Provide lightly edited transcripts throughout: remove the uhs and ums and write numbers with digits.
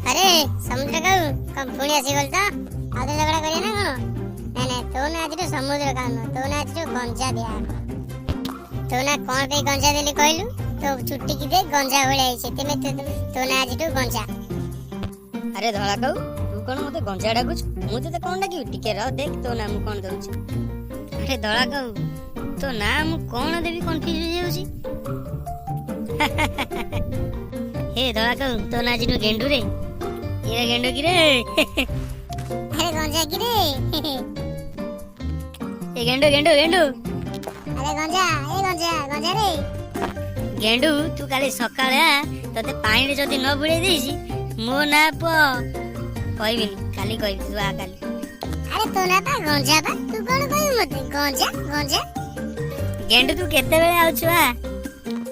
अरे समुद्र कहू कम पुणी आसीगल तो आउे झगड़ा करिए ना कौन ना तो ना आज समुद्र कहू तो ना आज गंजा दिया तो ना कौन पे गंजा देली कहलु तो चुट्टी की दे गंजा होले सेते में तो ना आज गंजा। अरे धड़ा कहू तू कौन मते गंजा डाकुछ मु ते कौन डाकी टिके रह देख तो ना मु कौन दउछ। अरे धड़ा कहू तो ना मु कौन देबी कंफ्यूज हो जाउछी। हे धड़ा कहू तो ना आज गेंडू रे ये गेंडू की रे। अरे गंजा की रे ए गेंडू गेंडू गेंडू अरे गंजा गंजा रे गेंडू तू काली सकाळे तते पानी रे जदी न बुड़े देसी मो ना प कहबिनी काली कहबी तू आ काली। अरे तो ना पा गंजा पा तू कोन कहू मते गंजा गंजा गेंडू तू केते बेले आउछु आ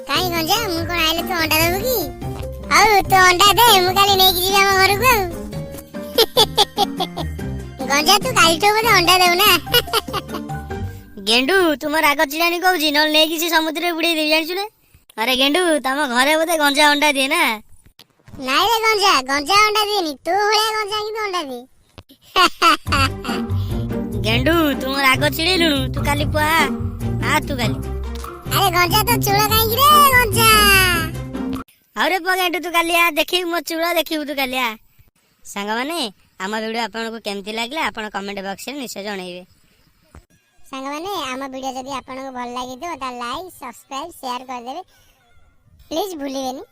काई गंजा मु कोन आइले तो अंडा देबो की आउ तो अंडा दे मु काली नै की जीवा हम घर को गंजा तू काली तो बोले अंडा देउ ना। गेंडू तुम राग चिड़ानी कहूची न नहीं किसी समुद्र में बुड़े दे जानिछु ना। अरे गेंडू तम घरे बोधे गंजा अंडा दिए ना। नाइ रे गंजा गंजा अंडा दिएनी तू होया गंजा की तो अंडा दे। गेंडू तुम राग चिड़ेलुनु तू काली पुआ आ तू काली। अरे गंजा तो चूड़ा काई रे गंजा अरे पुआ गेंडू तू काली आ देखि मो चूड़ा देखिबु तू काली आ। संग माने आम वीडियो आपन को केमती लागले आपन कमेंट बॉक्स रे निश्चय जणाइबे। संग माने आम वीडियो जदी आपन को भल लागि तो ता लाइक सब्सक्राइब शेयर कर देबे प्लीज भूलिबेनी।